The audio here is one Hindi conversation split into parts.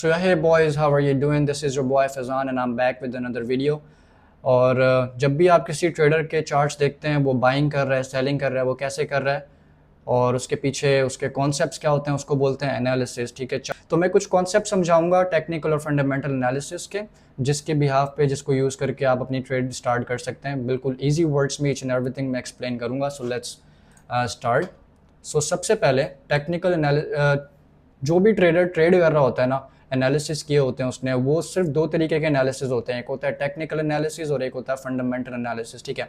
So hey boys, how are you doing? This is your boy Fazan and I'm back with another video. और जब भी आप किसी ट्रेडर के चार्ट्स देखते हैं, वो बाइंग कर रहा है, सेलिंग कर रहा है, वो कैसे कर रहा है और उसके पीछे उसके कॉन्सेप्ट्स क्या होते हैं, उसको बोलते हैं एनालिसिस। ठीक है, तो मैं कुछ कॉन्सेप्ट समझाऊंगा टेक्निकल और फंडामेंटल एनालिसिस के, जिसके बिहाफ पे जिसको यूज़ करके आप अपनी ट्रेड स्टार्ट कर सकते हैं। बिल्कुल ईजी वर्ड्स में ईच एंड एवरीथिंग मैं एक्सप्लेन करूँगा। So let's start. सो सबसे पहले टेक्निकल जो भी ट्रेडर ट्रेड कर रहा होता है ना, एनालिसिस किए होते हैं उसने, वो सिर्फ दो तरीके के एनालिसिस होते हैं। एक होता है टेक्निकल एनालिसिस और एक होता है फंडामेंटल एनालिसिस। ठीक है,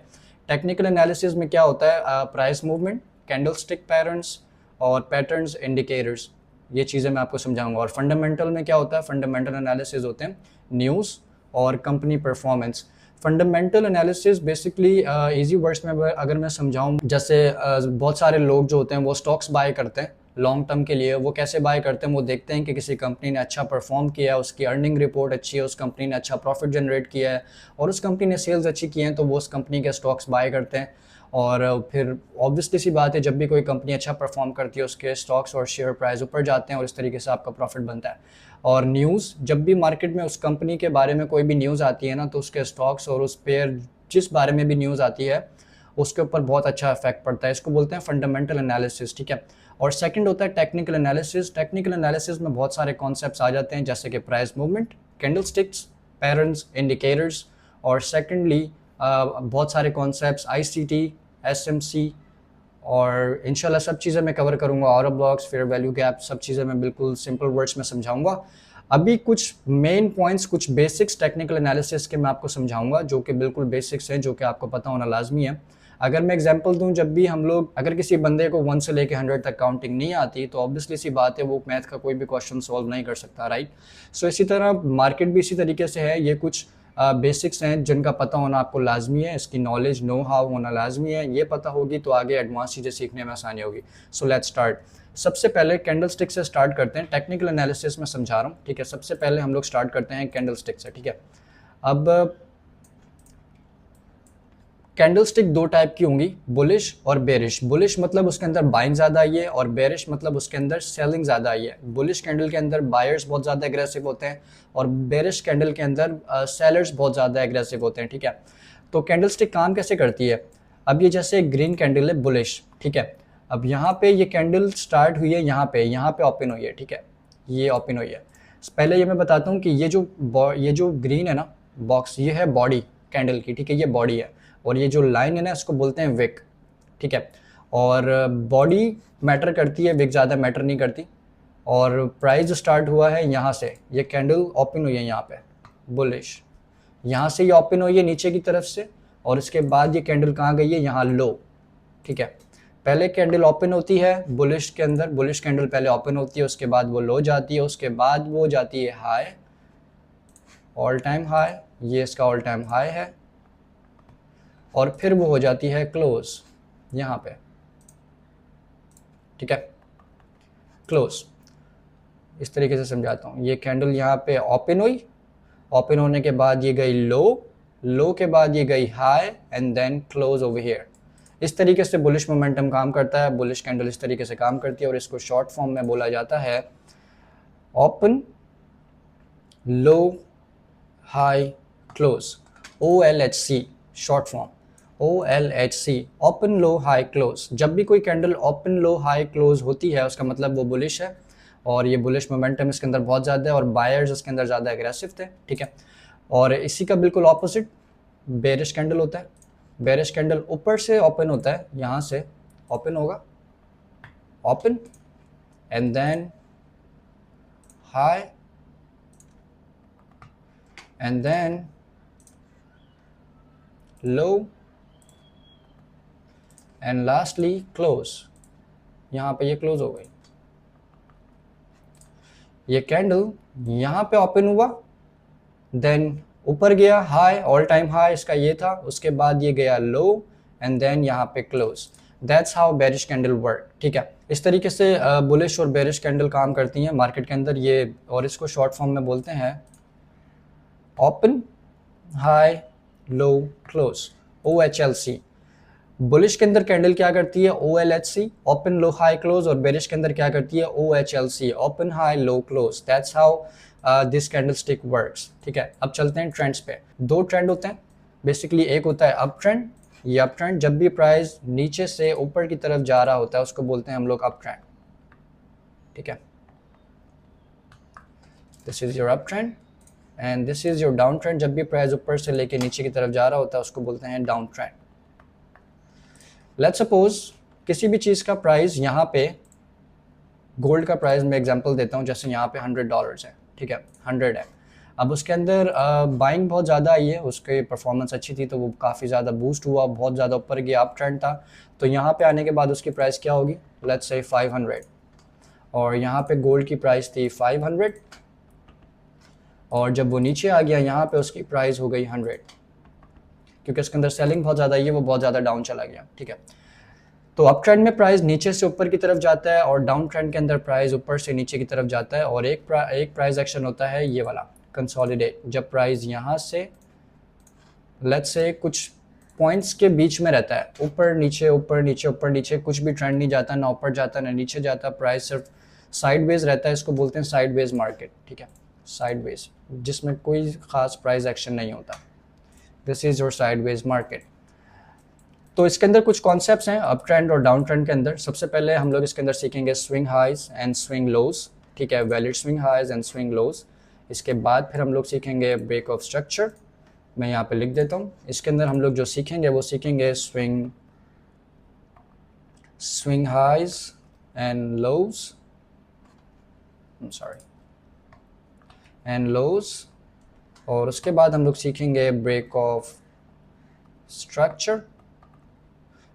टेक्निकल एनालिसिस में क्या होता है, प्राइस मूवमेंट, कैंडलस्टिक पैटर्न्स और पैटर्न्स इंडिकेटर्स, ये चीज़ें मैं आपको समझाऊंगा। और फंडामेंटल में क्या होता है, फंडामेंटल एनालिसिस होते हैं न्यूज़ और company performance. Fundamental analysis basically easy words में अगर मैं समझाऊं, जैसे बहुत सारे लोग जो होते हैं वो स्टॉक्स बाय करते हैं लॉन्ग टर्म के लिए। वो कैसे बाय करते हैं, वो देखते हैं कि किसी कंपनी ने अच्छा परफॉर्म किया है, उसकी अर्निंग रिपोर्ट अच्छी है, उस कंपनी ने अच्छा प्रॉफिट जनरेट किया है और उस कंपनी ने सेल्स अच्छी की हैं, तो वो उस कंपनी के स्टॉक्स बाय करते हैं। और फिर ऑब्वियसली सी बात है, जब भी कोई कंपनी अच्छा परफॉर्म करती है उसके स्टॉक्स और शेयर प्राइस ऊपर जाते हैं और इस तरीके से आपका प्रॉफिट बनता है। और न्यूज़, जब भी मार्केट में उस कंपनी के बारे में कोई भी न्यूज़ आती है ना, तो उसके स्टॉक्स और उस पर जिस बारे में भी न्यूज़ आती है उसके ऊपर बहुत अच्छा इफेक्ट पड़ता है। इसको बोलते हैं फंडामेंटल एनालिसिस। ठीक है, और सेकंड होता है टेक्निकल एनालिसिस। टेक्निकल एनालिसिस में बहुत सारे कॉन्सेप्ट्स आ जाते हैं, जैसे कि price movement, candlesticks, patterns, indicators, और सेकंडली बहुत सारे कॉन्सेप्ट्स आईसीटी, एसएमसी, और इंशाल्लाह सब चीज़ें मैं कवर करूंगा। Auro blocks, fair value gap, सब चीज़ें मैं बिल्कुल सिंपल वर्ड्स में समझाऊंगा। अभी कुछ मेन पॉइंट्स, कुछ बेसिक्स टेक्निकल एनालिसिस के मैं आपको समझाऊंगा, जो कि बिल्कुल बेसिक्स हैं, जो कि आपको पता होना लाजमी है। अगर मैं एग्जांपल दूं, जब भी हम लोग, अगर किसी बंदे को 1 से लेकर 100 तक काउंटिंग नहीं आती, तो ऑब्वियसली सी बात है वो मैथ का कोई भी क्वेश्चन सॉल्व नहीं कर सकता, राइट। सो इसी तरह मार्केट भी इसी तरीके से है। ये कुछ बेसिक्स हैं जिनका पता होना आपको लाजमी है, इसकी नॉलेज, नो हाउ होना लाजमी है। ये पता होगी तो आगे एडवांस चीज़ें सीखने में आसानी होगी। So let's start. सबसे पहले कैंडलस्टिक से स्टार्ट करते हैं। टेक्निकल एनालिसिस में समझा रहा हूँ, ठीक है। सबसे पहले हम लोग स्टार्ट करते हैं कैंडलस्टिक से, ठीक है। अब कैंडलस्टिक दो टाइप की होंगी, बुलिश और बेरिश। बुलिश मतलब उसके अंदर बाइंग ज़्यादा आई है और बेरिश मतलब उसके अंदर सेलिंग ज़्यादा आई है। बुलिश कैंडल के अंदर बायर्स बहुत ज़्यादा एग्रेसिव होते हैं और बेरिश कैंडल के अंदर सेलर्स बहुत ज़्यादा एग्रेसिव होते हैं, ठीक है। तो कैंडलस्टिक काम कैसे करती है? अब ये जैसे ग्रीन कैंडल है, बुलिश, ठीक है। अब यहाँ पे ये कैंडल स्टार्ट हुई है, यहाँ पे ओपन हुई है, ठीक है। ये ओपन हुई है। पहले ये मैं बताता हूँ कि ये जो ग्रीन है ना बॉक्स, ये है बॉडी कैंडल की, ठीक है। ये बॉडी है और ये जो लाइन है ना, इसको बोलते हैं विक, ठीक है। और बॉडी मैटर करती है, विक ज़्यादा मैटर नहीं करती। और प्राइस स्टार्ट हुआ है यहाँ से, ये कैंडल ओपन हुई है यहाँ पे बुलिश, यहाँ से ये ओपन हुई है नीचे की तरफ से, और इसके बाद ये कैंडल कहाँ गई है, यहाँ लो, ठीक है। पहले कैंडल ओपन होती है बुलिश के अंदर, बुलिश कैंडल पहले ओपन होती है, उसके बाद वो लो जाती है, उसके बाद वो जाती है हाई, ऑल टाइम हाई, ये इसका ऑल टाइम हाई है, और फिर वो हो जाती है क्लोज यहाँ पे, ठीक है। क्लोज इस तरीके से समझाता हूँ। ये कैंडल यहाँ पे ओपन हुई, ओपन होने के बाद ये गई लो, लो के बाद ये गई high and then close over here. इस तरीके से बुलिश मोमेंटम काम करता है, बुलिश कैंडल इस तरीके से काम करती है, और इसको शॉर्ट फॉर्म में बोला जाता है ओपन लो high close, OLHC short form, OLHC, open लो हाई क्लोज। जब भी कोई कैंडल ओपन लो हाई क्लोज होती है, उसका मतलब वो बुलिश है, और ये बुलिश मोमेंटम इसके अंदर बहुत ज़्यादा है और बायर्स इसके अंदर ज़्यादा एग्रेसिव थे, ठीक है। और इसी का बिल्कुल ऑपोजिट बेरिश कैंडल होता है। बेरिश कैंडल ऊपर से ओपन होता है, यहाँ से ओपन होगा, open and then high and then low and lastly close. यहाँ पे ये क्लोज हो गई। ये कैंडल यहाँ पे ओपन हुआ, देन ऊपर गया हाई, ऑल टाइम हाई इसका ये था, उसके बाद ये गया लो एंड देन यहाँ पे close. That's how bearish candle work, ठीक है। इस तरीके से बुलिश और बेरिश कैंडल काम करती हैं मार्केट के अंदर ये, और इसको शॉर्ट फॉर्म में बोलते हैं open high low close, OHLC। Bullish के अंदर कैंडल क्या करती है, OLHC, ओपन लो हाई क्लोज, और बेरिश के अंदर क्या करती है, OHLC, open high low close. That's how this candle stick works. ठीक है, अब चलते हैं ट्रेंड्स पे। दो ट्रेंड होते हैं बेसिकली, एक होता है अप ट्रेंड, ये अप ट्रेंड, जब भी प्राइस नीचे से ऊपर की तरफ जा रहा होता है उसको बोलते हैं हम लोग अप ट्रेंड। ठीक है, this is your up trend and this is your down trend, जब भी प्राइस ऊपर से लेके नीचे की तरफ जा रहा होता है उसको बोलते हैं डाउन ट्रेंड। लेट्स सपोज किसी भी चीज़ का प्राइस यहाँ पे, गोल्ड का प्राइस मैं एग्जांपल देता हूँ, जैसे यहाँ पे $100 है। ठीक है, 100 है। अब उसके अंदर बाइंग बहुत ज़्यादा आई है, उसकी परफॉर्मेंस अच्छी थी तो वो काफ़ी ज़्यादा बूस्ट हुआ, बहुत ज़्यादा ऊपर गया, अप ट्रेंड था। तो यहाँ पे आने के बाद उसकी प्राइस क्या होगी, लेट्स से 500, और यहाँ पे गोल्ड की प्राइस थी 500, और जब वो नीचे आ गया यहाँ पे उसकी प्राइस हो गई 100, क्योंकि उसके अंदर सेलिंग बहुत ज़्यादा आई है, वो बहुत ज़्यादा डाउन चला गया। ठीक है, तो अप ट्रेंड में प्राइस नीचे से ऊपर की तरफ जाता है और डाउन ट्रेंड के अंदर प्राइस ऊपर से नीचे की तरफ जाता है। और एक प्राइस एक्शन होता है ये वाला कंसोलिडेट, जब प्राइस यहाँ से लेट्स से कुछ पॉइंट्स के बीच में रहता है, ऊपर नीचे ऊपर नीचे ऊपर नीचे, कुछ भी ट्रेंड नहीं जाता, ना ऊपर जाता ना नीचे जाता, प्राइस सिर्फ साइडवेज रहता है, इसको बोलते हैं साइडवेज मार्केट। ठीक है, साइडवेज, जिसमें कोई खास प्राइस एक्शन नहीं होता, this is your sideways market. तो इसके अंदर कुछ कॉन्सेप्ट्स हैं अप ट्रेंड और डाउन ट्रेंड के अंदर। सबसे पहले हम लोग इसके अंदर सीखेंगे swing highs and swing lows. ठीक है, valid swing highs and swing lows. इसके बाद फिर हम लोग सीखेंगे ब्रेक ऑफ स्ट्रक्चर, मैं यहाँ पे लिख देता हूँ। इसके अंदर हम लोग जो सीखेंगे वो सीखेंगे swing highs and lows, and lows, और उसके बाद हम लोग सीखेंगे ब्रेक ऑफ स्ट्रक्चर,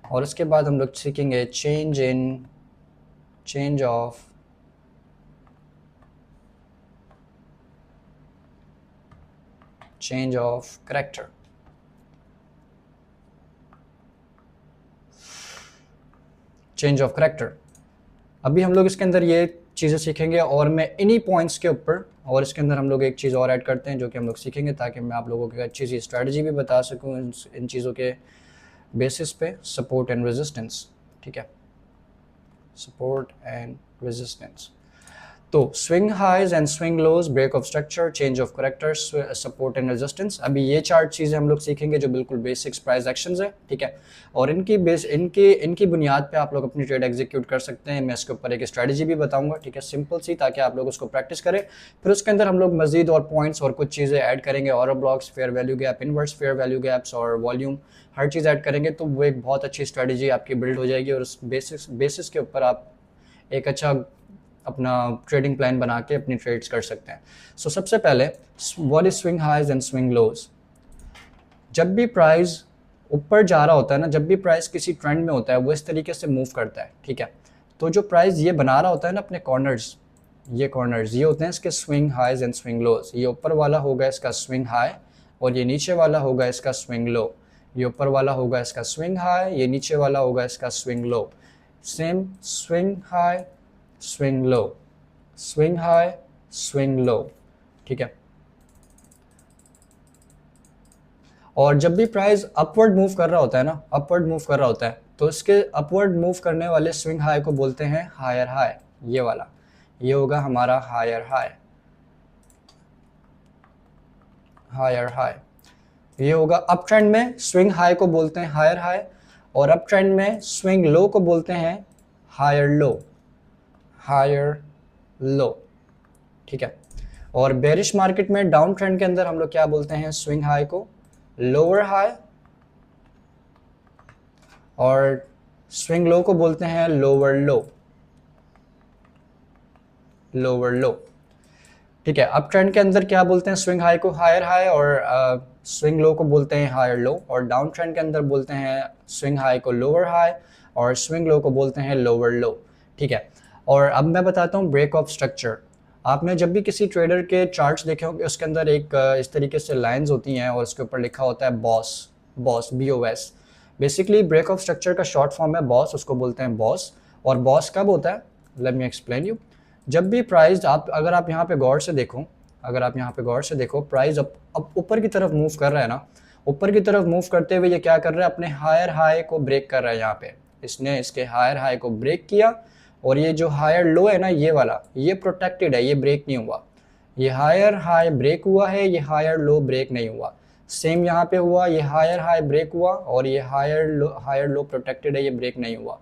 और उसके बाद हम लोग सीखेंगे change of character. Change of character, अभी हम लोग इसके अंदर ये चीज़ें सीखेंगे, और मैं इन्हीं पॉइंट्स के ऊपर, और इसके अंदर हम लोग एक चीज़ और ऐड करते हैं जो कि हम लोग सीखेंगे, ताकि मैं आप लोगों को अच्छी सी स्ट्रैटेजी भी बता सकूँ इन चीज़ों के बेसिस पे, सपोर्ट एंड रेजिस्टेंस। ठीक है, सपोर्ट एंड रेजिस्टेंस। तो swing highs and swing lows, break of structure, change of character, support and resistance, अभी ये 4 चीज़ें हम लोग सीखेंगे जो बिल्कुल बेसिक्स प्राइस एक्शंस है। ठीक है, और इनकी बुनियाद पे आप लोग अपनी ट्रेड एग्जीक्यूट कर सकते हैं। मैं इसके ऊपर एक स्ट्रेटजी भी बताऊंगा, ठीक है, सिंपल सी, ताकि आप लोग उसको प्रैक्टिस करें। फिर उसके अंदर हम लोग मजीद और पॉइंट्स और कुछ चीज़ें ऐड करेंगे, और blocks, fair value gap, inverse fair value gaps और वॉल्यूम, हर चीज़ ऐड करेंगे, तो वो एक बहुत अच्छी स्ट्रेटजी आपकी बिल्ड हो जाएगी, और उस बेसिस के ऊपर आप एक अच्छा अपना ट्रेडिंग प्लान बना के अपनी ट्रेड्स कर सकते हैं। सो सबसे पहले what is swing highs and swing lows. जब भी प्राइस ऊपर जा रहा होता है ना, जब भी प्राइस किसी ट्रेंड में होता है, वो इस तरीके से मूव करता है। ठीक है, तो जो प्राइस ये बना रहा होता है ना अपने कॉर्नर्स, ये कॉर्नर्स ये होते हैं इसके स्विंग हाइज एंड स्विंग लोज। ये ऊपर वाला होगा इसका स्विंग हाई, और ये नीचे वाला होगा इसका स्विंग लो। ये ऊपर वाला होगा इसका स्विंग हाई, ये नीचे वाला होगा इसका swing low. Same swing high, swing low, swing high, swing low. ठीक है, और जब भी प्राइस अपवर्ड मूव कर रहा होता है ना, अपवर्ड मूव कर रहा होता है, तो इसके अपवर्ड मूव करने वाले स्विंग हाई को बोलते हैं हायर हाई। ये वाला, ये होगा हमारा हायर हाई, हायर हाई। ये होगा अप ट्रेंड में स्विंग हाई को बोलते हैं हायर हाई, और अप ट्रेंड में स्विंग लो को बोलते हैं हायर लो, हायर लो। ठीक है, और बेरिश मार्केट में डाउन ट्रेंड के अंदर हम लोग क्या बोलते हैं, स्विंग हाई को लोअर हाई, और स्विंग लो को बोलते हैं लोअर लो, लोअर लो। ठीक है, अप ट्रेंड के अंदर क्या बोलते हैं, स्विंग हाई को हायर हाई, और स्विंग लो को बोलते हैं हायर लो, और डाउन ट्रेंड के अंदर बोलते हैं स्विंग हाई को लोअर हाई, और स्विंग लो को बोलते हैं लोअर लो। ठीक है, और अब मैं बताता हूँ ब्रेक ऑफ स्ट्रक्चर। आपने जब भी किसी ट्रेडर के चार्ट्स देखे होंगे, उसके अंदर एक इस तरीके से लाइंस होती हैं, और उसके ऊपर लिखा होता है boss, boss, BOS। Basically break of structure का शॉर्ट फॉर्म है बॉस, उसको बोलते हैं बॉस। और बॉस कब होता है, लेट मी एक्सप्लेन यू। जब भी प्राइस अगर आप यहाँ पे गौर से देखो, अगर आप यहाँ पे गौर से देखो, प्राइस अब ऊपर की तरफ मूव कर रहा है ना, ऊपर की तरफ मूव करते हुए ये क्या कर रहा है, अपने हायर हाई को ब्रेक कर रहा है। यहाँ पे इसने इसके हायर हाई को ब्रेक किया, और ये जो हायर लो है ना, ये वाला, ये प्रोटेक्टेड है, ये ब्रेक नहीं हुआ। ये हायर हाई ब्रेक हुआ है, ये हायर लो ब्रेक नहीं हुआ। सेम यहाँ पे हुआ, ये हायर हाई ब्रेक हुआ और ये हायर लो प्रोटेक्टेड है, ये ब्रेक नहीं हुआ।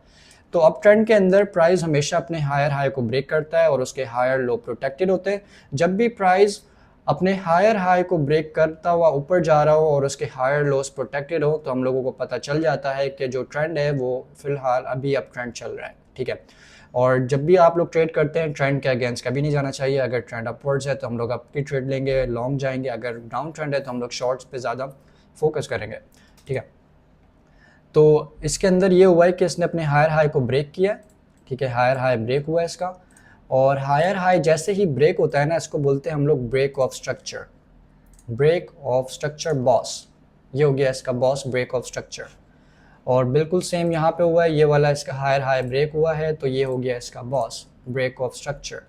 तो अप ट्रेंड के अंदर प्राइस हमेशा अपने हायर हाई को ब्रेक करता है और उसके हायर लो प्रोटेक्टेड होते हैं। जब भी प्राइस अपने हायर हाई को ब्रेक करता हुआ ऊपर जा रहा हो और उसके हायर लोस प्रोटेक्टेड हो, तो हम लोगों को पता चल जाता है कि जो ट्रेंड है वो फिलहाल अभी अप ट्रेंड चल रहा है, ठीक है। और जब भी आप लोग ट्रेड करते हैं, ट्रेंड के अगेंस्ट कभी नहीं जाना चाहिए। अगर ट्रेंड अपवर्ड्स है तो हम लोग अप की ट्रेड लेंगे, लॉन्ग जाएंगे। अगर डाउन ट्रेंड है तो हम लोग शॉर्ट्स पे ज़्यादा फोकस करेंगे, ठीक है। तो इसके अंदर ये हुआ है कि इसने अपने हायर हाई को ब्रेक किया, ठीक है। हायर हाई ब्रेक हुआ है इसका, और हायर हाई जैसे ही ब्रेक होता है ना, इसको बोलते हैं हम लोग break of structure. Break of structure boss, ये हो गया इसका बॉस, ब्रेक ऑफ स्ट्रक्चर। और बिल्कुल सेम यहाँ पे हुआ है, ये वाला इसका हायर हाई ब्रेक हुआ है, तो ये हो गया इसका बॉस, ब्रेक ऑफ स्ट्रक्चर,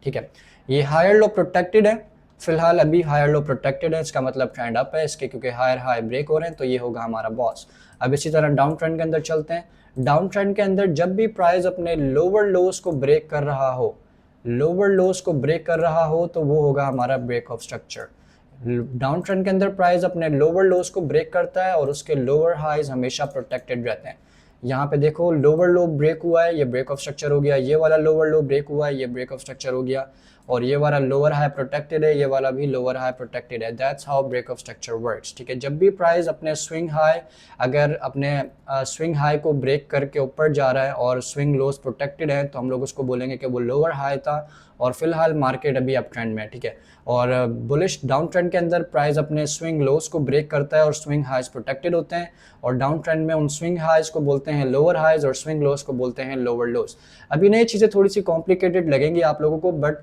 ठीक है। ये हायर लो प्रोटेक्टेड है, फिलहाल अभी हायर लो प्रोटेक्टेड है, इसका मतलब ट्रेंड अप है इसके, क्योंकि हायर हाई ब्रेक हो रहे हैं, तो ये होगा हमारा बॉस। अब इसी तरह डाउन ट्रेंड के अंदर चलते हैं। डाउन ट्रेंड के अंदर जब भी प्राइस अपने लोअर लोस को ब्रेक कर रहा हो, लोअर लोस को ब्रेक कर रहा हो, तो वो होगा हमारा break of structure. Down trend के अंदर प्राइस अपने लोअर लोस को ब्रेक करता है और उसके लोअर हाइज हमेशा प्रोटेक्टेड रहते हैं। यहाँ पे देखो लोअर लो ब्रेक हुआ है, ये ब्रेक ऑफ स्ट्रक्चर हो गया। ये वाला लोअर लो ब्रेक हुआ है, ये ब्रेक ऑफ स्ट्रक्चर हो गया। और ये वाला लोअर हाई प्रोटेक्टेड है, ये वाला भी लोअर हाई प्रोटेक्टेड है। That's how break of structure works, ठीक है। जब भी प्राइस अपने स्विंग हाई, अगर अपने स्विंग हाई को ब्रेक करके ऊपर जा रहा है और स्विंग लोस प्रोटेक्टेड है, तो हम लोग उसको बोलेंगे कि वो लोअर हाई था और फिलहाल मार्केट अभी अप ट्रेंड में है, ठीक है। और बुलिश डाउन ट्रेंड के अंदर प्राइस अपने स्विंग लोस को ब्रेक करता है और स्विंग हाइज प्रोटेक्टेड होते हैं। और डाउन ट्रेंड में उन स्विंग हाइज को बोलते हैं लोअर हाइज और स्विंग लोस को बोलते हैं लोअर लोस। अभी नई चीज़ें थोड़ी सी कॉम्प्लिकेटेड लगेंगी आप लोगों को, बट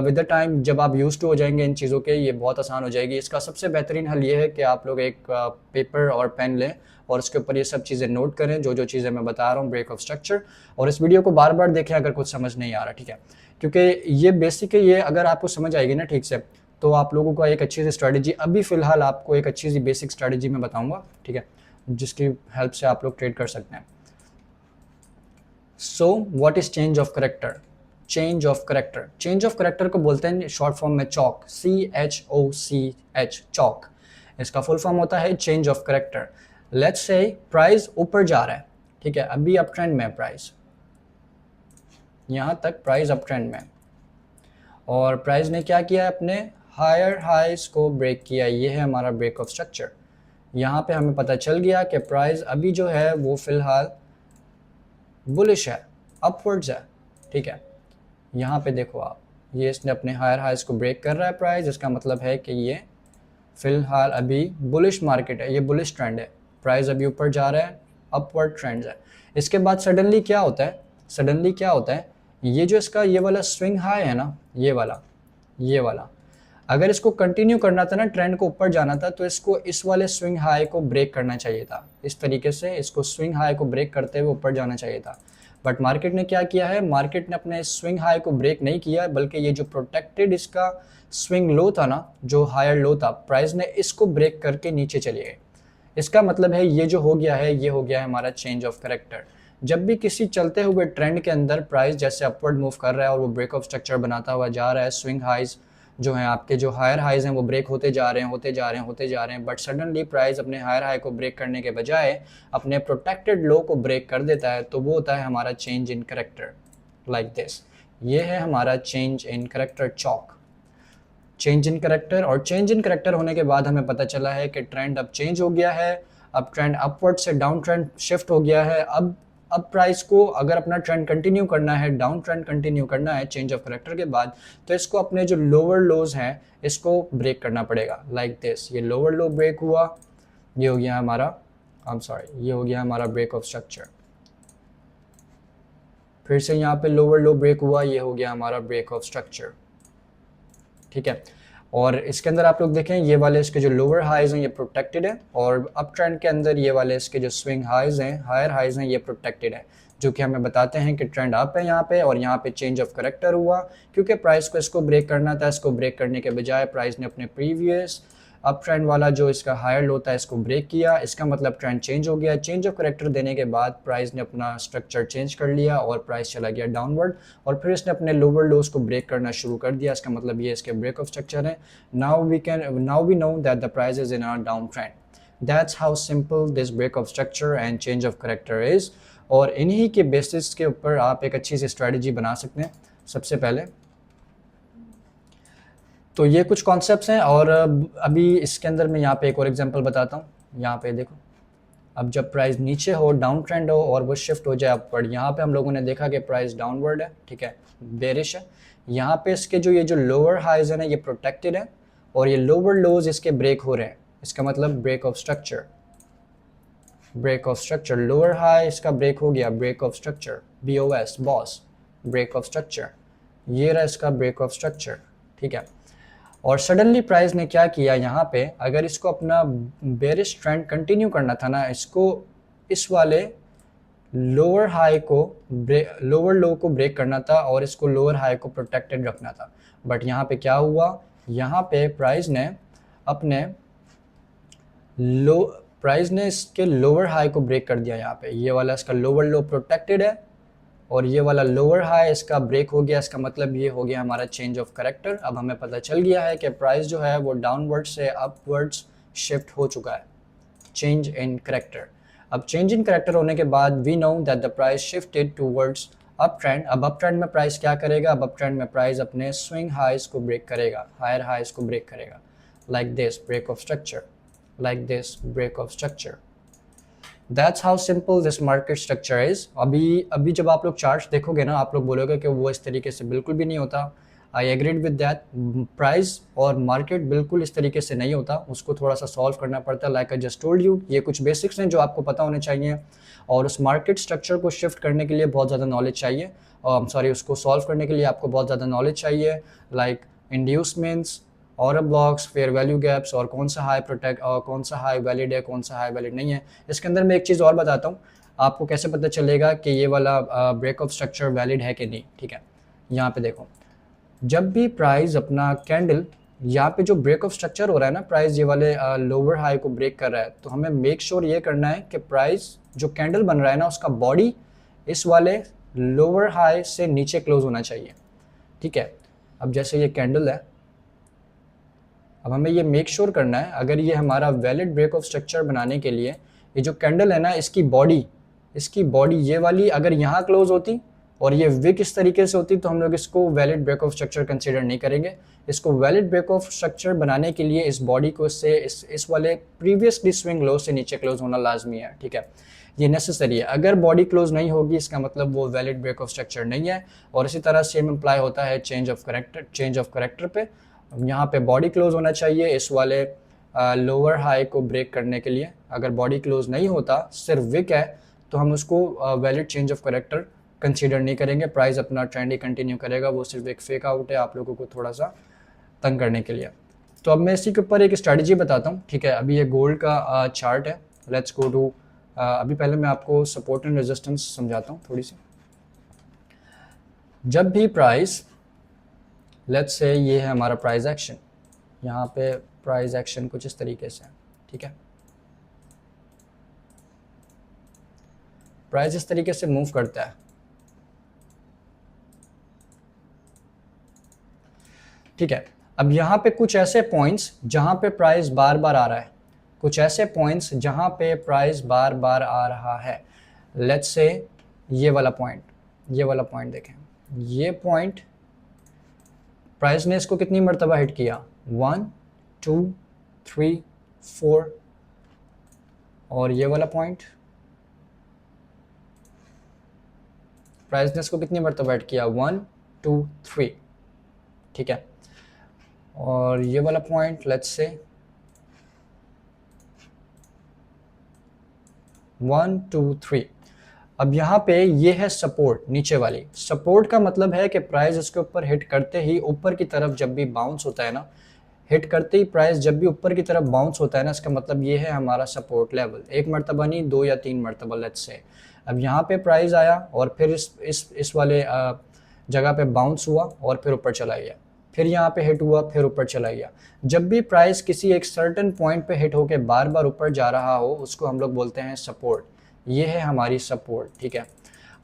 विद द टाइम जब आप यूज टू हो जाएंगे इन चीज़ों के, ये बहुत आसान हो जाएगी। इसका सबसे बेहतरीन हल ये है कि आप लोग एक पेपर और पेन लें और उसके ऊपर ये सब चीज़ें नोट करें, जो जो चीज़ें मैं बता रहा हूँ ब्रेक ऑफ स्ट्रक्चर, और इस वीडियो को बार बार देखें अगर कुछ समझ नहीं आ रहा, ठीक है। क्योंकि ये बेसिक है, ये अगर आपको समझ आएगी ना ठीक से, तो आप लोगों को एक अच्छी सी स्ट्रेटजी, अभी फिलहाल आपको एक अच्छी सी बेसिक स्ट्रेटजी मैं बताऊंगा, ठीक है, जिसकी हेल्प से आप लोग ट्रेड कर सकते हैं। So what is change of character? Change of character, change of character को बोलते हैं शॉर्ट फॉर्म में चॉक, CHOCH, चॉक। इसका फुल फॉर्म होता है change of character. Let's say price ऊपर जा रहा है, ठीक है, अभी अप ट्रेंड में है प्राइस, यहाँ तक प्राइस अप ट्रेंड में, और प्राइस ने क्या किया, अपने हायर हाइज को ब्रेक किया। ये है हमारा ब्रेक ऑफ स्ट्रक्चर। यहाँ पे हमें पता चल गया कि प्राइस अभी जो है वो फिलहाल बुलिश है, अपवर्ड्स है, ठीक है। यहाँ पे देखो आप, ये इसने अपने हायर हाइज को ब्रेक कर रहा है प्राइस, इसका मतलब है कि ये फिलहाल अभी बुलिश मार्केट है, ये बुलिश ट्रेंड है। प्राइस अभी ऊपर जा रहा है, अपवर्ड ट्रेंड है। इसके बाद सडनली क्या होता है, सडनली क्या होता है, ये जो इसका ये वाला स्विंग हाई है ना, ये वाला अगर इसको कंटिन्यू करना था ना, ट्रेंड को ऊपर जाना था, तो इसको इस वाले स्विंग हाई को ब्रेक करना चाहिए था। इस तरीके से इसको स्विंग हाई को ब्रेक करते हुए ऊपर जाना चाहिए था। बट मार्केट ने क्या किया है, मार्केट ने अपने स्विंग हाई को ब्रेक नहीं किया, बल्कि ये जो प्रोटेक्टेड इसका स्विंग लो था ना, जो हायर लो था, प्राइस ने इसको ब्रेक करके नीचे चले गए। इसका मतलब है ये जो हो गया है, ये हो गया है हमारा चेंज ऑफ करेक्टर। जब भी किसी चलते हुए ट्रेंड के अंदर प्राइस जैसे अपवर्ड मूव कर रहा है और वो ब्रेक ऑफ स्ट्रक्चर बनाता हुआ जा रहा है, स्विंग हाइज जो हैं आपके, जो हायर हाइज हैं वो ब्रेक होते जा रहे हैं, बट सडनली प्राइस अपने हायर हाई को ब्रेक करने के बजाय अपने प्रोटेक्टेड लो को ब्रेक कर देता है, तो वो होता है हमारा change in character, like this. ये है हमारा change in character, chalk, change in character. और चेंज इन करेक्टर होने के बाद हमें पता चला है कि ट्रेंड अब चेंज हो गया है, अब ट्रेंड अपवर्ड से डाउन ट्रेंड शिफ्ट हो गया है। अब प्राइस को अगर अपना ट्रेंड कंटिन्यू करना है, डाउन ट्रेंड कंटिन्यू करना है चेंज ऑफ करेक्टर के बाद, तो इसको अपने जो लोअर लोज हैं इसको ब्रेक करना पड़ेगा, लाइक दिस। ये लोअर लो ब्रेक हुआ, ये हो गया हमारा, ये हो गया हमारा ब्रेक ऑफ स्ट्रक्चर। फिर से यहाँ पे लोअर लो ब्रेक हुआ, ये हो गया हमारा ब्रेक ऑफ स्ट्रक्चर, ठीक है। और इसके अंदर आप लोग देखें, ये वाले इसके जो लोअर हाइज हैं ये प्रोटेक्टेड है, और अप ट्रेंड के अंदर ये वाले इसके जो स्विंग हाइज हैं, हायर हाइज हैं, ये प्रोटेक्टेड है, जो कि हमें बताते हैं कि ट्रेंड अप है यहाँ पे, और यहाँ पे चेंज ऑफ करेक्टर हुआ, क्योंकि प्राइस को इसको ब्रेक करना था। इसको ब्रेक करने के बजाय प्राइस ने अपने प्रीवियस अप ट्रेंड वाला जो इसका हायर लो था इसको ब्रेक किया, इसका मतलब ट्रेंड चेंज हो गया। चेंज ऑफ करेक्टर देने के बाद प्राइस ने अपना स्ट्रक्चर चेंज कर लिया और प्राइस चला गया डाउनवर्ड, और फिर इसने अपने लोअर लोज को ब्रेक करना शुरू कर दिया। इसका मतलब ये इसके ब्रेक ऑफ स्ट्रक्चर है। Now we know that the price is in a down trend. That's how simple this break of structure and change of character is. और इन्हीं के बेसिस के ऊपर आप एक अच्छी सी स्ट्रेटजी बना सकते हैं। सबसे पहले तो ये कुछ कॉन्सेप्ट्स हैं, और अभी इसके अंदर मैं यहाँ पे एक और एग्जांपल बताता हूँ। यहाँ पे देखो, अब जब प्राइस नीचे हो, डाउन ट्रेंड हो और वो शिफ्ट हो जाए अपवर्ड, यहाँ पे हम लोगों ने देखा कि प्राइस डाउनवर्ड है, ठीक है, बेरिश है। यहाँ पे इसके जो ये जो लोअर हाइज है ना, ये प्रोटेक्टेड है, और ये लोअर लोज इसके ब्रेक हो रहे हैं। इसका मतलब break of structure, break of structure. Lower high इसका ब्रेक हो गया, break of structure, BOS boss, break of structure. ये रहा इसका ब्रेक ऑफ स्ट्रक्चर, ठीक है। और सडनली प्राइस ने क्या किया यहाँ पे, अगर इसको अपना बेरिश ट्रेंड कंटिन्यू करना था ना, इसको इस वाले लोअर हाई को लोअर लो को ब्रेक करना था और इसको लोअर हाई को प्रोटेक्टेड रखना था। बट यहाँ पे क्या हुआ, यहाँ पे प्राइस ने अपने प्राइस ने इसके लोअर हाई को ब्रेक कर दिया। यहाँ पे ये वाला इसका लोअर लो प्रोटेक्टेड है और ये वाला लोअर हाई इसका ब्रेक हो गया। इसका मतलब ये हो गया हमारा चेंज ऑफ करेक्टर। अब हमें पता चल गया है कि प्राइस जो है वो डाउनवर्ड से अपवर्ड्स शिफ्ट हो चुका है, चेंज इन करेक्टर। अब चेंज इन करेक्टर होने के बाद we know that the price shifted towards up trend. अब अप ट्रेंड में प्राइस क्या करेगा, अब अप ट्रेंड में प्राइस अपने स्विंग हाइज को ब्रेक करेगा, हायर हाइज को ब्रेक करेगा, like this break of structure, like this break of structure. That's how simple this market structure is। अभी जब आप लोग चार्ट देखोगे ना, आप लोग बोलोगे कि वो इस तरीके से बिल्कुल भी नहीं होता। I agreed with that. Price और मार्केट बिल्कुल इस तरीके से नहीं होता, उसको थोड़ा सा सॉल्व करना पड़ता है। Like I just told you, ये कुछ बेसिक्स हैं जो आपको पता होने चाहिए, और उस मार्केट स्ट्रक्चर को शिफ्ट करने के लिए बहुत ज़्यादा नॉलेज चाहिए, उसको सॉल्व करने के लिए आपको बहुत ज़्यादा नॉलेज चाहिए। लाइक इंड्यूसमेंट्स, और ब्लॉक्स, फेयर वैल्यू गैप्स, और कौन सा हाई प्रोटेक्ट और कौन सा हाई वैलिड है, कौन सा हाई वैलिड नहीं है। इसके अंदर मैं एक चीज़ और बताता हूँ, आपको कैसे पता चलेगा कि ये वाला ब्रेक ऑफ स्ट्रक्चर वैलिड है कि नहीं, ठीक है। यहाँ पे देखो, जब भी प्राइस अपना कैंडल, यहाँ पे जो ब्रेक ऑफ स्ट्रक्चर हो रहा है ना, प्राइस ये वाले लोअर हाई को ब्रेक कर रहा है, तो हमें मेक श्योर ये करना है कि प्राइस जो कैंडल बन रहा है ना, उसका बॉडी इस वाले लोअर हाई से नीचे क्लोज होना चाहिए, ठीक है। अब जैसे ये कैंडल है, अब हमें ये मेक श्योर करना है, अगर ये हमारा वैलिड ब्रेक ऑफ स्ट्रक्चर बनाने के लिए ये जो कैंडल है ना, इसकी बॉडी ये वाली अगर यहाँ क्लोज होती और ये विक इस तरीके से होती, तो हम लोग इसको valid break of structure consider नहीं करेंगे। इसको वैलिड ब्रेक ऑफ स्ट्रक्चर बनाने के लिए इस बॉडी को इस वाले प्रीवियसली स्विंग लो से नीचे क्लोज होना लाजमी है, ठीक है, ये नेसेसरी है। अगर बॉडी क्लोज नहीं होगी, इसका मतलब वो वैलिड ब्रेक ऑफ स्ट्रक्चर नहीं है। और इसी तरह सेम अप्लाई होता है चेंज ऑफ करेक्टर पे। यहाँ पे बॉडी क्लोज होना चाहिए इस वाले लोअर हाई को ब्रेक करने के लिए। अगर बॉडी क्लोज नहीं होता, सिर्फ विक है, तो हम उसको valid change of character consider नहीं करेंगे। प्राइस अपना ट्रेंड ही कंटिन्यू करेगा, वो सिर्फ एक फेक आउट है आप लोगों को थोड़ा सा तंग करने के लिए। तो अब मैं इसी के ऊपर एक स्ट्रैटेजी बताता हूँ, ठीक है। अभी ये गोल्ड का चार्ट है, लेट्स गो टू अभी पहले मैं आपको सपोर्ट एंड रेजिस्टेंस समझाता हूँ थोड़ी सी। जब भी प्राइस, लेट्स से ये है हमारा प्राइस एक्शन, यहाँ पे प्राइस एक्शन कुछ इस तरीके से है, ठीक है। प्राइस इस तरीके से मूव करता है, ठीक है। अब यहाँ पे कुछ ऐसे पॉइंट्स जहाँ पे प्राइस बार बार आ रहा है, कुछ ऐसे पॉइंट्स जहाँ पे प्राइस बार बार आ रहा है। लेट्स से ये वाला पॉइंट देखें, ये पॉइंट प्राइस ने इसको कितनी मरतबा हिट किया, 1 2 3 4। और ये वाला पॉइंट प्राइस ने इसको कितनी मरतबा हिट किया, 1 2 3, ठीक है। और ये वाला पॉइंट लेट्स से 1 2 3। अब यहाँ पे ये है सपोर्ट, नीचे वाली सपोर्ट का मतलब है कि प्राइस इसके ऊपर हिट करते ही ऊपर की तरफ जब भी बाउंस होता है ना, हिट करते ही प्राइस जब भी ऊपर की तरफ बाउंस होता है ना, इसका मतलब ये है हमारा सपोर्ट लेवल। एक मरतबा नहीं, 2 या 3 मरतबा लेट्स से। अब यहाँ पे प्राइस आया और फिर इस वाले जगह पे बाउंस हुआ और फिर ऊपर चला गया, फिर यहाँ पे हिट हुआ, फिर ऊपर चला गया। जब भी प्राइस किसी एक सर्टेन पॉइंट पे हिट होके बार बार ऊपर जा रहा हो, उसको हम लोग बोलते हैं सपोर्ट। ये है हमारी सपोर्ट, ठीक है।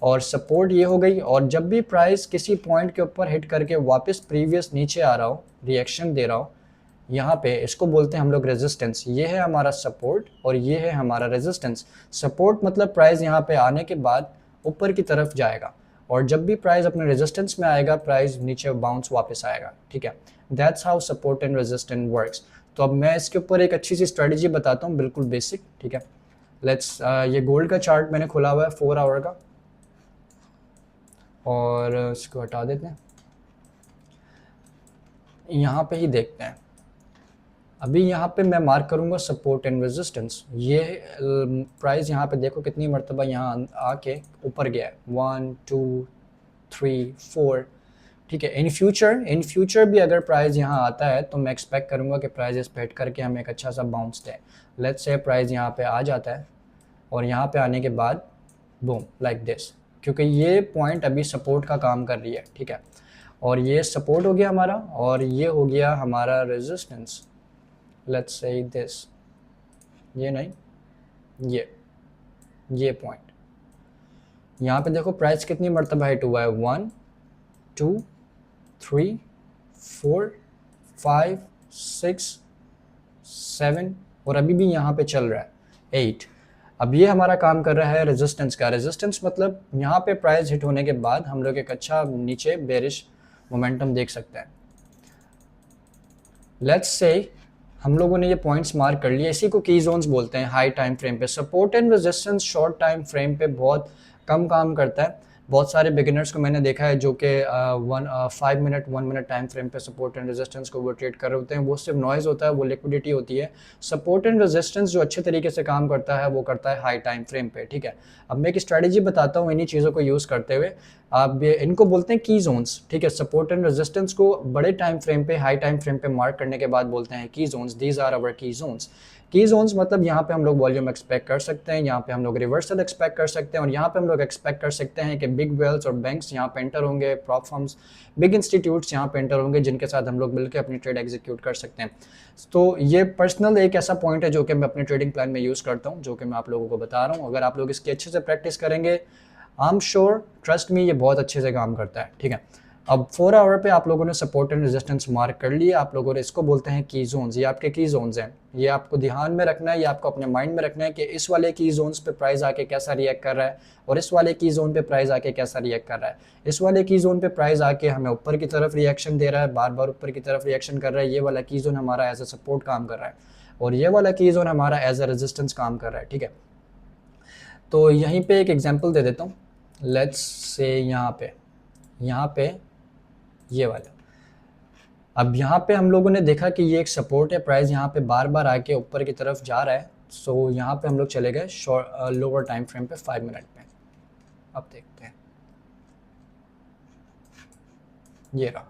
और सपोर्ट ये हो गई। और जब भी प्राइस किसी पॉइंट के ऊपर हिट करके वापस प्रीवियस नीचे आ रहा हो, रिएक्शन दे रहा हो, यहाँ पे इसको बोलते हैं हम लोग रेजिस्टेंस। ये है हमारा सपोर्ट और ये है हमारा रेजिस्टेंस। सपोर्ट मतलब प्राइस यहाँ पे आने के बाद ऊपर की तरफ जाएगा, और जब भी प्राइस अपने रेजिस्टेंस में आएगा, प्राइस नीचे बाउंस वापस आएगा, ठीक है। That's how support and resistance works. तो अब मैं इसके ऊपर एक अच्छी सी स्ट्रेटजी बताता हूँ, बिल्कुल बेसिक, ठीक है। लेट्स ये गोल्ड का चार्ट मैंने खुला हुआ है 4 आवर का, और इसको हटा देते हैं। यहाँ पे ही देखते हैं। अभी यहाँ पे मैं मार्क करूँगा सपोर्ट एंड रेजिस्टेंस। ये प्राइस यहाँ पे देखो कितनी मरतबा यहाँ आके ऊपर गया है, 1 2 3 4, ठीक है। इन फ्यूचर भी अगर प्राइस यहाँ आता है तो मैं एक्सपेक्ट करूँगा कि प्राइस इस पे हिट करके हमें एक अच्छा सा bounce they. Let's say price यहाँ पे आ जाता है और यहाँ पे आने के बाद बूम लाइक दिस, क्योंकि ये पॉइंट अभी सपोर्ट का काम कर रही है, ठीक है। और ये सपोर्ट हो गया हमारा, और ये हो गया हमारा रेजिस्टेंस। लेट्स से दिस, ये नहीं, ये पॉइंट। यहाँ पे देखो प्राइस कितनी मरतबा हिट हुआ है, 1 2 3 4 5 6 7, और अभी भी यहाँ पे चल रहा है 8। अब ये हमारा काम कर रहा है रेजिस्टेंस का। रेजिस्टेंस मतलब यहाँ पे प्राइस हिट होने के बाद हम लोग एक अच्छा नीचे बेरिश मोमेंटम देख सकते हैं। लेट्स से हम लोगों ने ये पॉइंट्स मार्क कर लिए, इसी को की जोन्स बोलते हैं हाई टाइम फ्रेम पे। Support and resistance short time frame पे बहुत कम काम करता है। बहुत सारे बिगिनर्स को मैंने देखा है जो कि 5 मिनट 1 मिनट टाइम फ्रेम पे सपोर्ट एंड रेजिस्टेंस को वो ट्रेड कर रहे होते हैं। वो सिर्फ नॉइज़ होता है, वो लिक्विडिटी होती है। सपोर्ट एंड रेजिस्टेंस जो अच्छे तरीके से काम करता है वो करता है हाई टाइम फ्रेम पे, ठीक है। अब मैं एक स्ट्रैटेजी बताता हूँ इन्हीं चीज़ों को यूज़ करते हुए। आप इनको बोलते हैं की जोन्स, ठीक है। सपोर्ट एंड रेजिस्टेंस को बड़े टाइम फ्रेम पे, हाई टाइम फ्रेम पे मार्क करने के बाद बोलते हैं की जोन्स। दीज आर अवर की जोन्स। की जोन्स मतलब यहाँ पे हम लोग वॉल्यूम एक्सपेक्ट कर सकते हैं, यहाँ पे हम लोग रिवर्सल एक्सपेक्ट कर सकते हैं, और यहाँ पे हम लोग एक्सपेक्ट कर सकते हैं कि बिग वेल्स और बैंक्स यहाँ पे एंटर होंगे, प्रॉप फर्म्स, बिग इंस्टीट्यूट्स यहाँ पे एंटर होंगे, जिनके साथ हम लोग मिलकर अपनी ट्रेड एग्जीक्यूट कर सकते हैं। तो ये पर्सनल एक ऐसा पॉइंट है जो कि मैं अपने ट्रेडिंग प्लान में यूज़ करता हूँ, जो कि मैं आप लोगों को बता रहा हूँ। अगर आप लोग इसकी अच्छे से प्रैक्टिस करेंगे, I am sure, trust me, ये बहुत अच्छे से काम करता है, ठीक है। अब 4 आवर पे आप लोगों ने सपोर्ट एंड रेजिस्टेंस मार्क कर लिए। आप लोगों ने इसको बोलते हैं की जोन्स। ये आपके की जोन्स हैं, ये आपको ध्यान में रखना है, ये आपको अपने माइंड में रखना है कि इस वाले की जोन्स पे प्राइस आके कैसा रिएक्ट कर रहा है, और इस वाले की जोन पे प्राइस आके कैसा रिएक्ट कर रहा है। इस वाले की जोन पे प्राइस आके हमें ऊपर की तरफ रिएक्शन दे रहा है, बार बार ऊपर की तरफ रिएक्शन कर रहा है। ये वाला की जोन हमारा एज ए सपोर्ट काम कर रहा है, और ये वाला की जोन हमारा एज ए रेजिस्टेंस काम कर रहा है, ठीक है। तो यहीं पे एक एग्जांपल दे देता हूँ। लेट्स से यहाँ पे ये वाला। अब यहाँ पे हम लोगों ने देखा कि ये एक सपोर्ट है, प्राइस यहाँ पे बार बार आके ऊपर की तरफ जा रहा है। सो यहाँ पे हम लोग चले गए लोअर टाइम फ्रेम पे 5 मिनट पे। अब देखते हैं, ये रहा।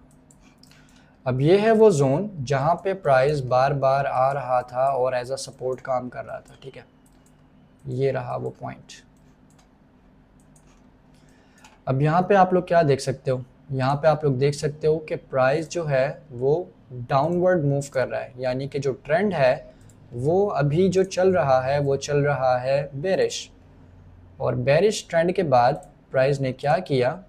अब ये है वो जोन जहाँ पे प्राइस बार बार आ रहा था और एज अ सपोर्ट काम कर रहा था, ठीक है। ये रहा वो पॉइंट। अब यहाँ पे आप लोग क्या देख सकते हो, यहाँ पे आप लोग देख सकते हो कि प्राइस जो है वो डाउनवर्ड मूव कर रहा है, यानी कि जो ट्रेंड है वो अभी जो चल रहा है वो चल रहा है बेरिश। और बेरिश ट्रेंड के बाद प्राइस ने क्या किया,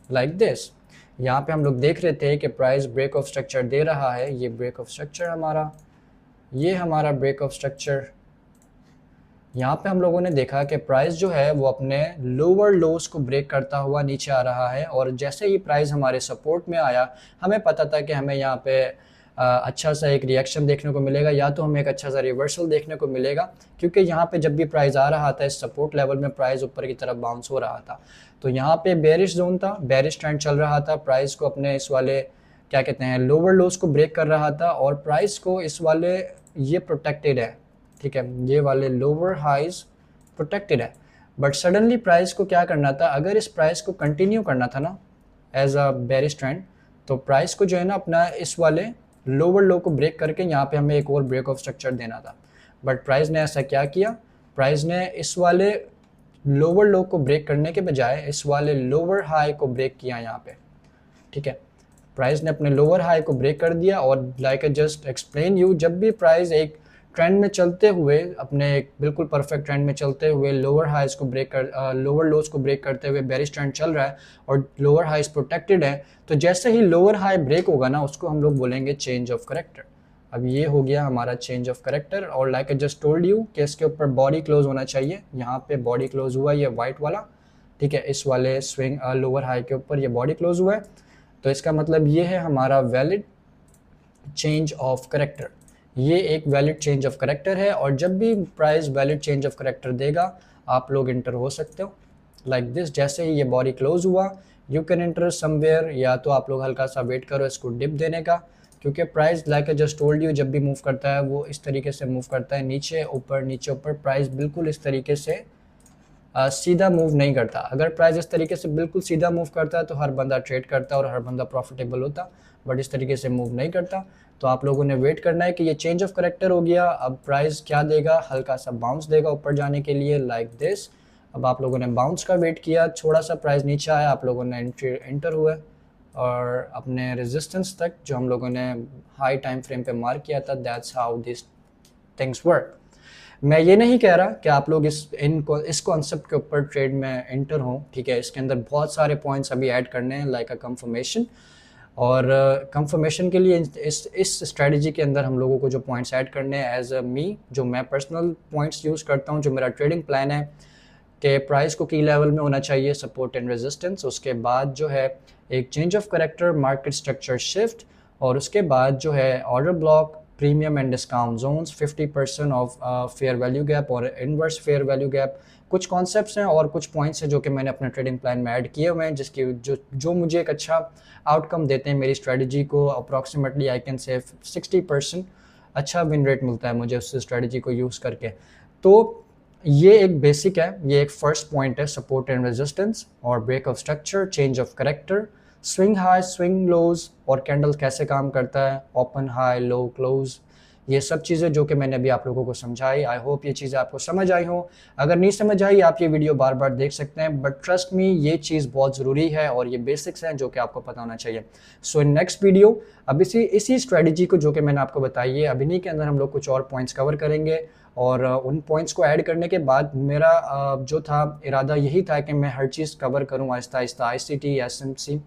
लाइक दिस। यहाँ पे हम लोग देख रहे थे कि प्राइस ब्रेक ऑफ स्ट्रक्चर दे रहा है। ये ब्रेक ऑफ स्ट्रक्चर हमारा, ये हमारा ब्रेक ऑफ स्ट्रक्चर। यहाँ पे हम लोगों ने देखा कि प्राइस जो है वो अपने लोअर लोस को ब्रेक करता हुआ नीचे आ रहा है, और जैसे ही प्राइस हमारे सपोर्ट में आया, हमें पता था कि हमें यहाँ पे अच्छा सा एक रिएक्शन देखने को मिलेगा, या तो हमें एक अच्छा सा रिवर्सल देखने को मिलेगा, क्योंकि यहाँ पे जब भी प्राइस आ रहा था इस सपोर्ट लेवल में प्राइस ऊपर की तरफ बाउंस हो रहा था। तो यहाँ पे बेरिश जोन था, बेरिश ट्रेंड चल रहा था, प्राइस को अपने इस वाले क्या कहते हैं लोअर लोस को ब्रेक कर रहा था, और प्राइस को इस वाले ये प्रोटेक्टेड है, ठीक है, ये वाले लोअर हाइज प्रोटेक्टेड है। बट सडनली प्राइस को क्या करना था, अगर इस प्राइस को कंटिन्यू करना था ना एज अ बेरिश ट्रेंड, तो प्राइस को जो है ना अपना इस वाले लोअर लो को ब्रेक करके यहाँ पे हमें एक और ब्रेक ऑफ स्ट्रक्चर देना था। बट प्राइस ने ऐसा क्या किया, प्राइस ने इस वाले लोअर लो को ब्रेक करने के बजाय इस वाले लोअर हाई को ब्रेक किया यहाँ पे, ठीक है। प्राइस ने अपने लोअर हाई को ब्रेक कर दिया और like I just explain you, जब भी प्राइस एक ट्रेंड में चलते हुए अपने एक बिल्कुल परफेक्ट ट्रेंड में चलते हुए लोअर हाइज को ब्रेक कर लोअर लोज को ब्रेक करते हुए बेरिश ट्रेंड चल रहा है और लोअर हाइज प्रोटेक्टेड है, तो जैसे ही लोअर हाई ब्रेक होगा ना उसको हम लोग बोलेंगे चेंज ऑफ करेक्टर। अब ये हो गया हमारा चेंज ऑफ करेक्टर। और like I just told you कि इसके ऊपर बॉडी क्लोज होना चाहिए, यहाँ पे बॉडी क्लोज हुआ ये वाइट वाला, ठीक है, इस वाले स्विंग लोअर हाई के ऊपर ये बॉडी क्लोज हुआ है, तो इसका मतलब ये है हमारा वैलिड चेंज ऑफ करेक्टर। ये एक वैलिड चेंज ऑफ करेक्टर है और जब भी price valid change of character देगा आप लोग इंटर हो सकते हो लाइक दिस। जैसे ही ये बॉडी क्लोज हुआ यू कैन इंटर समवेयर, या तो आप लोग हल्का सा वेट करो इसको डिप देने का, क्योंकि price like I just told you जब भी मूव करता है वो इस तरीके से मूव करता है, नीचे ऊपर नीचे ऊपर। प्राइस बिल्कुल इस तरीके से सीधा मूव नहीं करता। अगर प्राइस इस तरीके से बिल्कुल सीधा मूव करता है तो हर बंदा ट्रेड करता और हर बंदा प्रॉफिटेबल होता, बट इस तरीके से मूव नहीं करता। तो आप लोगों ने वेट करना है कि ये चेंज ऑफ करेक्टर हो गया, अब प्राइस क्या देगा, हल्का सा बाउंस देगा ऊपर जाने के लिए लाइक दिस। अब आप लोगों ने बाउंस का वेट किया, थोड़ा सा प्राइस नीचे आया, आप लोगों ने एंटर हुए और अपने रेजिस्टेंस तक जो हम लोगों ने हाई टाइम फ्रेम पे मार्क किया था, that's how this things work. मैं ये नहीं कह रहा कि आप लोग इस कॉन्सेप्ट के ऊपर ट्रेड में एंटर हों, ठीक है, इसके अंदर बहुत सारे पॉइंट्स अभी ऐड करने हैं लाइक अ कंफर्मेशन। और कंफर्मेशन के लिए इस स्ट्रेटजी के अंदर हम लोगों को जो पॉइंट्स ऐड करने हैं एज अ मी, जो मैं पर्सनल पॉइंट्स यूज़ करता हूँ, जो मेरा ट्रेडिंग प्लान है कि प्राइस को की लेवल में होना चाहिए सपोर्ट एंड रेजिस्टेंस, उसके बाद जो है एक change of character market structure shift, और उसके बाद जो है order block premium and discount zones 50% off fair value gap और इनवर्स फेयर वैल्यू गैप। कुछ कॉन्सेप्ट्स हैं और कुछ पॉइंट्स हैं जो कि मैंने अपने ट्रेडिंग प्लान में ऐड किए हुए हैं, जिसकी जो मुझे एक अच्छा आउटकम देते हैं मेरी स्ट्रेटजी को। अप्रॉक्सीमेटली आई कैन से 60% अच्छा विन रेट मिलता है मुझे उस स्ट्रेटजी को यूज़ करके। तो ये एक बेसिक है, ये एक फर्स्ट पॉइंट है, सपोर्ट एंड रेजिस्टेंस और break of structure, change of character, swing high swing lows और कैंडल कैसे काम करता है, ओपन हाई लो क्लोज, ये सब चीज़ें जो कि मैंने अभी आप लोगों को समझाई। आई होप ये चीज़ें आपको समझ आई हो। अगर नहीं समझ आई आप ये वीडियो बार बार देख सकते हैं, बट ट्रस्ट मी ये चीज़ बहुत ज़रूरी है और ये बेसिक्स हैं जो कि आपको पता होना चाहिए। सो इन नेक्स्ट वीडियो अब इसी स्ट्रेटजी को जो कि मैंने आपको बताई है अभी नहीं के अंदर हम लोग कुछ और पॉइंट्स कवर करेंगे, और उन पॉइंट्स को ऐड करने के बाद मेरा जो था इरादा यही था कि मैं हर चीज़ कवर करूँ आहिस्ता आहिस्ता, ICT SMC।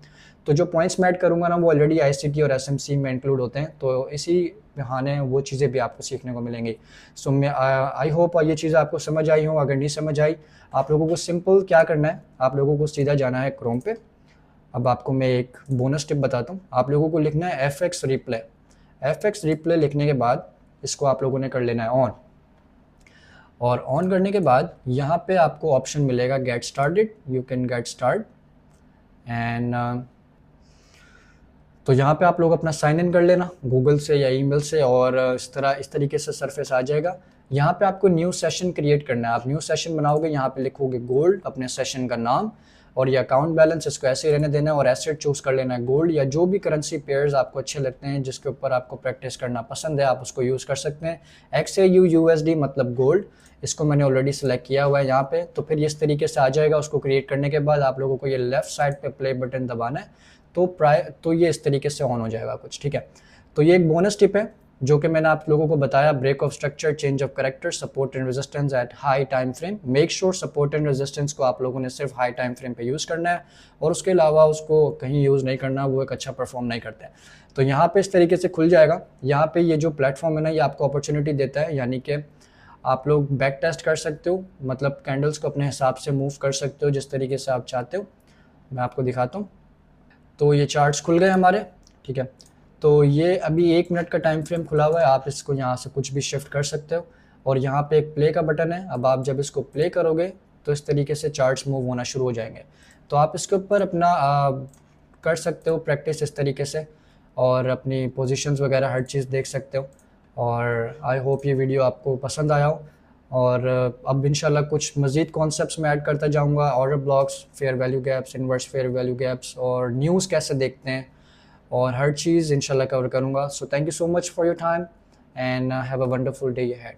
तो जो पॉइंट्स मैं ऐड करूँगा ना वो ऑलरेडी ICT और SMC में इंक्लूड होते हैं, तो इसी बहाने वो चीज़ें भी आपको सीखने को मिलेंगी। सो मैं आई होप ये चीज़ें आपको समझ आई हो। अगर नहीं समझ आई आप लोगों को सिंपल क्या करना है, आप लोगों को सीधा जाना है क्रोम पे। अब आपको मैं एक बोनस टिप बताता हूँ, आप लोगों को लिखना है FX रिप्ले। FX रिप्ले लिखने के बाद इसको आप लोगों ने कर लेना है ऑन, और ऑन करने के बाद यहाँ पे आपको ऑप्शन मिलेगा get started, you can get start and तो यहाँ पे आप लोग अपना साइन इन कर लेना गूगल से या ईमेल से, और इस तरीके से सरफेस आ जाएगा। यहाँ पे आपको न्यू सेशन क्रिएट करना है, आप न्यू सेशन बनाओगे, यहाँ पे लिखोगे गोल्ड अपने सेशन का नाम और ये अकाउंट बैलेंस, इसको ऐसे ही रहने देना है और एसेट चूज़ कर लेना है गोल्ड या जो भी करेंसी पेयर्स आपको अच्छे लगते हैं जिसके ऊपर आपको प्रैक्टिस करना पसंद है आप उसको यूज़ कर सकते हैं। XAU USD मतलब गोल्ड, इसको मैंने ऑलरेडी सेलेक्ट किया हुआ है यहाँ पे। तो फिर इस तरीके से आ जाएगा, उसको क्रिएट करने के बाद आप लोगों को ये लेफ्ट साइड पे प्ले बटन दबाना है, तो ये इस तरीके से ऑन हो जाएगा कुछ, ठीक है। तो ये एक बोनस टिप है जो कि मैंने आप लोगों को बताया, break of structure, change of character, support and resistance at high time frame. Make sure support and resistance को आप लोगों ने सिर्फ हाई टाइम फ्रेम पे यूज़ करना है और उसके अलावा उसको कहीं यूज़ नहीं करना, वो एक अच्छा परफॉर्म नहीं करते हैं। तो यहाँ पे इस तरीके से खुल जाएगा। यहाँ पे ये जो प्लेटफॉर्म है ना ये आपको अपॉर्चुनिटी देता है, यानी कि आप लोग बैक टेस्ट कर सकते हो, मतलब कैंडल्स को अपने हिसाब से मूव कर सकते हो जिस तरीके से आप चाहते हो। मैं आपको दिखाता हूँ। तो ये चार्ट्स खुल गए हमारे, ठीक है। तो ये अभी 1 मिनट का टाइम फ्रेम खुला हुआ है, आप इसको यहाँ से कुछ भी शिफ्ट कर सकते हो और यहाँ पे एक प्ले का बटन है। अब आप जब इसको प्ले करोगे तो इस तरीके से चार्ट्स मूव होना शुरू हो जाएंगे। तो आप इसके ऊपर अपना कर सकते हो प्रैक्टिस इस तरीके से और अपनी पोजीशंस वगैरह हर चीज़ देख सकते हो। और आई होप ये वीडियो आपको पसंद आया हो, और अब इंशाल्लाह कुछ मज़ीद कॉन्सेप्ट्स में ऐड करता जाऊंगा, order blocks, fair value gaps, inverse fair value gaps और न्यूज़ कैसे देखते हैं, और हर चीज़ इंशाल्लाह कवर करूंगा। So thank you so much for your time and have a wonderful day ahead.